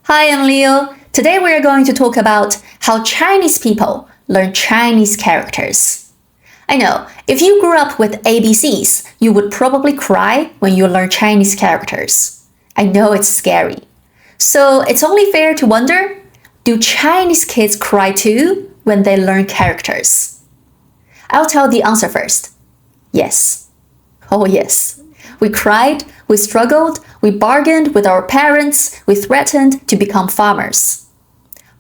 Hi, I'm Leo. Today we are going to talk about how Chinese people learn Chinese characters. I know, if you grew up with ABCs, you would probably cry when you learn Chinese characters. I know it's scary. So it's only fair to wonder, do Chinese kids cry too when they learn characters? I'll tell the answer first. Yes. Oh yes. We cried, we struggled, we bargained with our parents, we threatened to become farmers.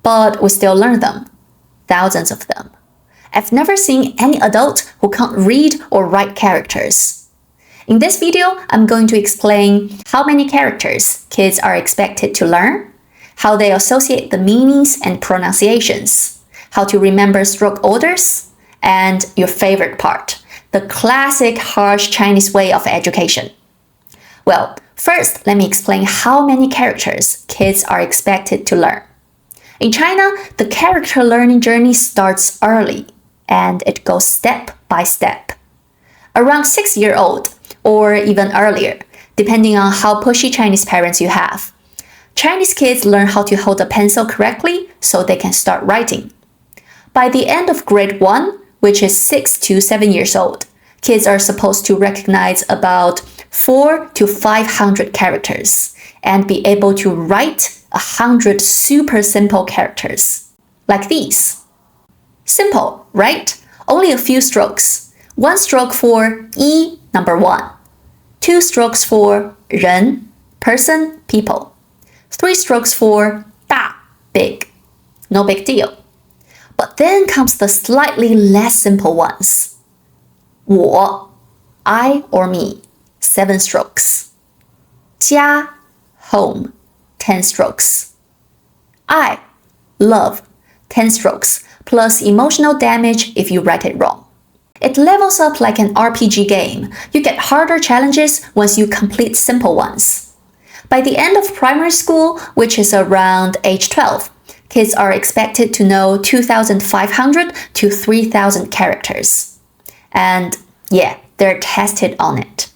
But we still learn them. Thousands of them. I've never seen any adult who can't read or write characters. In this video, I'm going to explain how many characters kids are expected to learn, how they associate the meanings and pronunciations, how to remember stroke orders, and your favorite part, the classic harsh Chinese way of education. Well, first, let me explain how many characters kids are expected to learn. In China, the character learning journey starts early, and it goes step by step. Around 6-year-old, or even earlier, depending on how pushy Chinese parents you have. Chinese kids learn how to hold a pencil correctly so they can start writing. By the end of grade 1, which is 6 to 7 years old, kids are supposed to recognize about 400 to 500 characters and be able to write 100 super simple characters, like these. Simple, right? Only a few strokes. 1 stroke for 一 number 1. 2 strokes for 人 person, people. 3 strokes for 大 big. No big deal. But then comes the slightly less simple ones. 我 I or me, 7 strokes. 家 home, 10 strokes. I love, 10 strokes, plus emotional damage if you write it wrong. It levels up like an RPG game. You get harder challenges once you complete simple ones. By the end of primary school, which is around age 12, kids are expected to know 2,500 to 3,000 characters. And yeah, they're tested on it.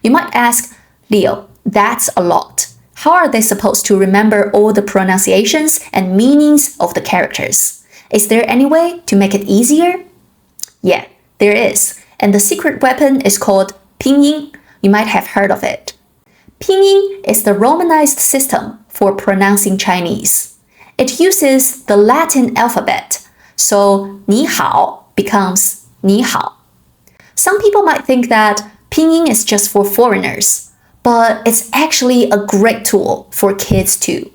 You might ask, Leo, that's a lot. How are they supposed to remember all the pronunciations and meanings of the characters? Is there any way to make it easier? Yeah, there is. And the secret weapon is called Pinyin. You might have heard of it. Pinyin is the Romanized system for pronouncing Chinese. It uses the Latin alphabet, so 你好 becomes 你好. Some people might think that Pinyin is just for foreigners, but it's actually a great tool for kids too.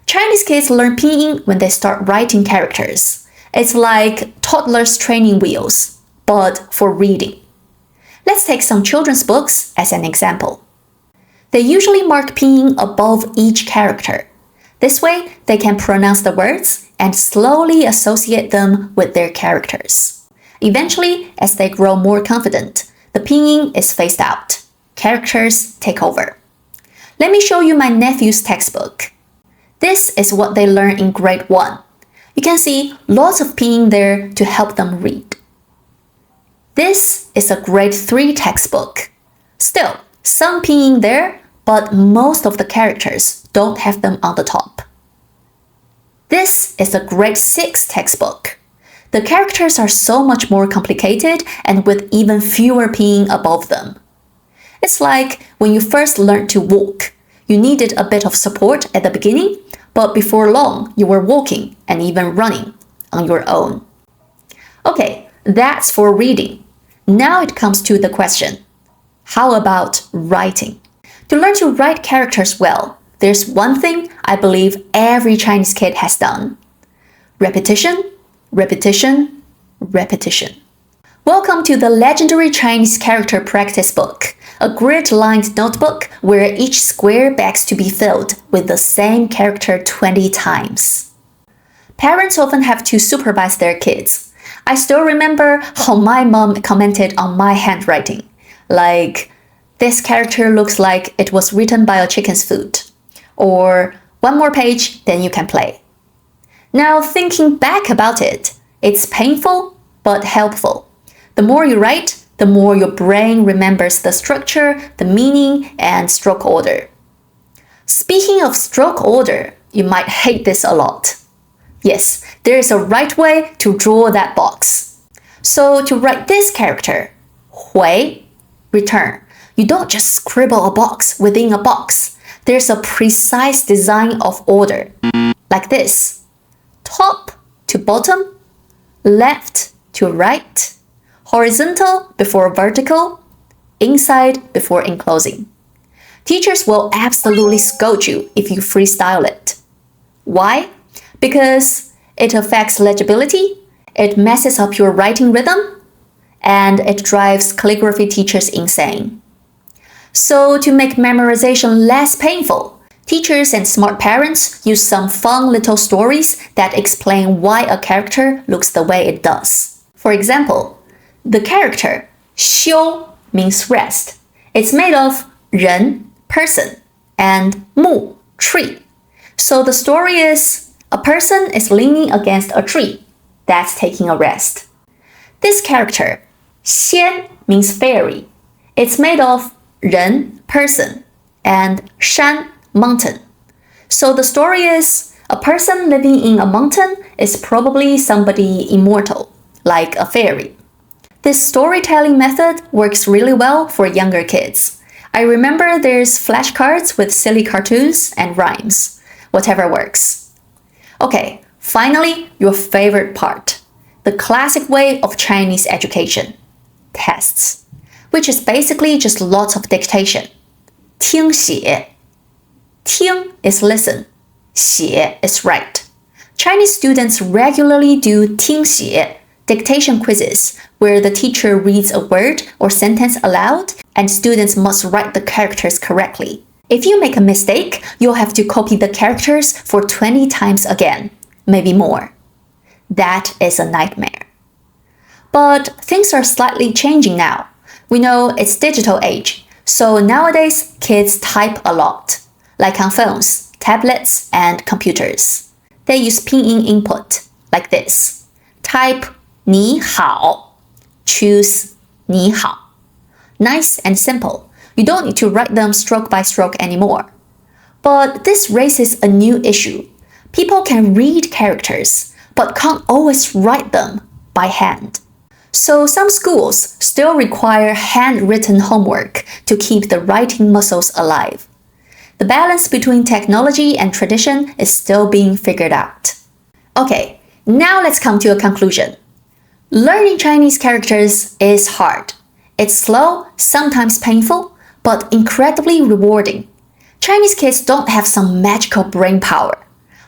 Chinese kids learn Pinyin when they start writing characters. It's like toddlers' training wheels, but for reading. Let's take some children's books as an example. They usually mark Pinyin above each character. This way, they can pronounce the words and slowly associate them with their characters. Eventually, as they grow more confident, the Pinyin is phased out. Characters take over. Let me show you my nephew's textbook. This is what they learn in grade 1. You can see lots of Pinyin there to help them read. This is a grade 3 textbook. Still, some Pinyin there, but most of the characters don't have them on the top. This is a grade 6 textbook. The characters are so much more complicated and with even fewer Pinyin above them. It's like when you first learned to walk. You needed a bit of support at the beginning, but before long, you were walking and even running on your own. Okay, that's for reading. Now it comes to the question. How about writing? To learn to write characters well, there's one thing I believe every Chinese kid has done. Repetition, repetition, repetition. Welcome to the legendary Chinese character practice book, a grid-lined notebook where each square begs to be filled with the same character 20 times. Parents often have to supervise their kids. I still remember how my mom commented on my handwriting, like, this character looks like it was written by a chicken's foot. Or, one more page, then you can play. Now, thinking back about it, it's painful but helpful. The more you write, the more your brain remembers the structure, the meaning, and stroke order. Speaking of stroke order, you might hate this a lot. Yes, there is a right way to draw that box. So to write this character, 回, return, you don't just scribble a box within a box. There's a precise design of order, like this. Top to bottom, left to right, horizontal before vertical, inside before enclosing. Teachers will absolutely scold you if you freestyle it. Why? Because it affects legibility, it messes up your writing rhythm, and it drives calligraphy teachers insane. So to make memorization less painful, teachers and smart parents use some fun little stories that explain why a character looks the way it does. For example, the character 修 means rest. It's made of 人, person, and 木, tree. So the story is a person is leaning against a tree. That's taking a rest. This character 仙 means fairy. It's made of 人, person, and 山, mountain. So the story is a person living in a mountain is probably somebody immortal, like a fairy. This storytelling method works really well for younger kids. I remember there's flashcards with silly cartoons and rhymes. Whatever works. Okay, finally, your favorite part. The classic way of Chinese education. Tests. Which is basically just lots of dictation. 听写. 听 is listen. 写 is write. Chinese students regularly do 听写, dictation quizzes, where the teacher reads a word or sentence aloud and students must write the characters correctly. If you make a mistake, you'll have to copy the characters for 20 times again, maybe more. That is a nightmare. But things are slightly changing now. We know it's digital age, so nowadays kids type a lot, like on phones, tablets, and computers. They use pinyin input, like this. Type 你好, choose 你好. Nice and simple. You don't need to write them stroke by stroke anymore. But this raises a new issue. People can read characters, but can't always write them by hand. So some schools still require handwritten homework to keep the writing muscles alive. The balance between technology and tradition is still being figured out. Okay, now let's come to a conclusion. Learning Chinese characters is hard. It's slow, sometimes painful, but incredibly rewarding. Chinese kids don't have some magical brain power,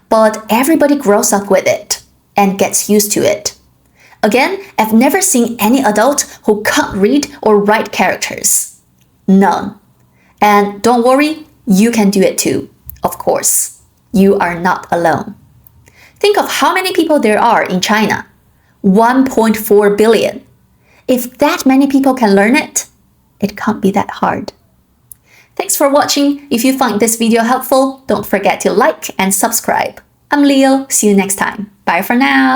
but everybody grows up with it and gets used to it. Again, I've never seen any adult who can't read or write characters. None. And don't worry, you can do it too. Of course, you are not alone. Think of how many people there are in China. 1.4 billion. If that many people can learn it, it can't be that hard. Thanks for watching. If you find this video helpful, don't forget to like and subscribe. I'm Leo. See you next time. Bye for now.